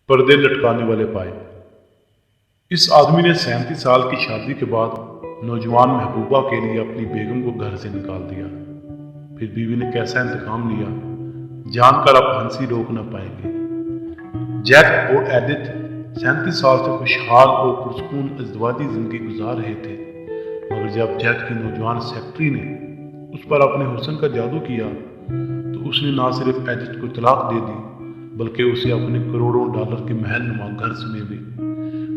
پردے لٹکانے والے پائپ۔ اس آدمی نے 37 سال کی شادی کے بعد نوجوان محبوبہ کے لیے اپنی بیگم کو گھر سے نکال دیا۔ پھر بیوی نے کیسا انتقام لیا، جان کر آپ ہنسی روک نہ پائیں گے۔ جیک اور ایڈتھ 37 سال سے خوشحال اور پرسکون ازدواجی زندگی گزار رہے تھے، مگر جب جیک کی نوجوان سیکرٹری نے اس پر اپنے حسن کا جادو کیا تو اس نے نہ صرف ایڈتھ کو طلاق دے دی بلکہ اسے اپنے کروڑوں ڈالر کے محل نما گھر میں بھی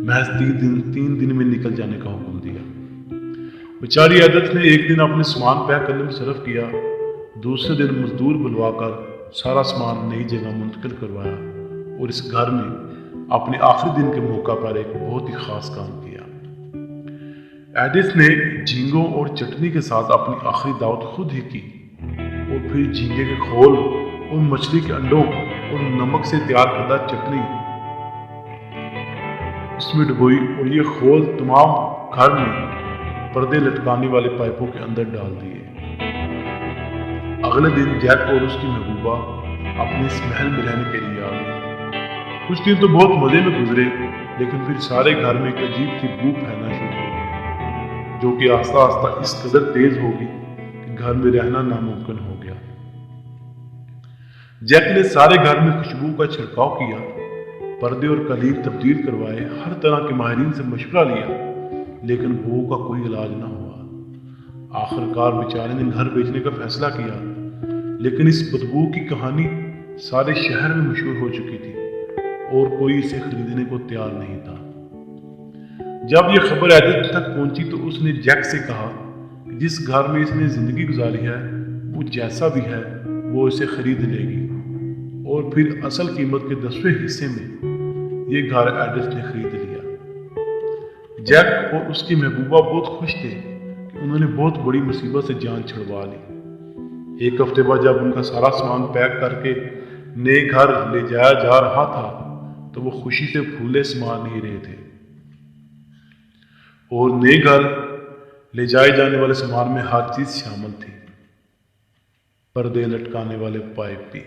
محض 3 دن میں نکل جانے کا حکم دیا۔ بیچاری ایڈتھ نے ایک دن اپنے سامان پیک کرنے میں صرف کیا، دوسرے دن مزدور بلوا کر سارا سامان نئی جگہ منتقل کروایا اور اس گھر میں اپنے آخری دن کے موقع پر ایک بہت ہی خاص کام کیا۔ ایڈتھ نے جھینگوں اور چٹنی کے ساتھ اپنی آخری دعوت خود ہی کی اور پھر جھینگے کے کھول اور مچھلی کے انڈوں اور نمک سے تیار کردہ چٹنی اس میں ڈبوئی اور یہ کھول تمام گھر میں پردے لٹکانے والے پائپوں کے اندر ڈال دیے۔ اگلے دن جیک اور اس کی محبوبہ اپنے اس محل میں رہنے کے لیے آ گئی۔ کچھ دن تو بہت مزے میں گزرے، لیکن پھر سارے گھر میں ایک عجیب سی بو پھیلنا شروع ہو گئی، جو کہ آہستہ آہستہ اس قدر تیز ہوگی کہ گھر میں رہنا ناممکن ہو گیا۔ جیک نے سارے گھر میں خوشبو کا چھڑکاؤ کیا، پردے اور قالین تبدیل کروائے، ہر طرح کے ماہرین سے مشورہ لیا، لیکن بو کا کوئی علاج نہ ہوا۔ آخر کار بیچارے نے گھر بیچنے کا فیصلہ کیا، لیکن اس بدبو کی کہانی سارے شہر میں مشہور ہو چکی تھی اور کوئی اسے خریدنے کو تیار نہیں تھا۔ جب یہ خبر ایڈتھ تک پہنچی تو اس نے جیک سے کہا کہ جس گھر میں اس نے زندگی گزاری ہے وہ جیسا بھی ہے وہ اسے خرید لے گی، اور پھر اصل قیمت کے 10ویں حصے میں یہ گھر ایڈتھ نے خرید لیا۔ جیک اور اس کی محبوبہ بہت خوش تھے کہ انہوں نے بہت بڑی مصیبت سے جان چھڑوا لی۔ ایک ہفتے بعد جب ان کا سارا سامان پیک کر کے نئے گھر لے جایا جا رہا تھا تو وہ خوشی سے پھولے سما نہیں رہے تھے، اور نئے گھر لے جائے جانے والے سامان میں ہر چیز شامل تھی، پردے لٹکانے والے پائپ بھی۔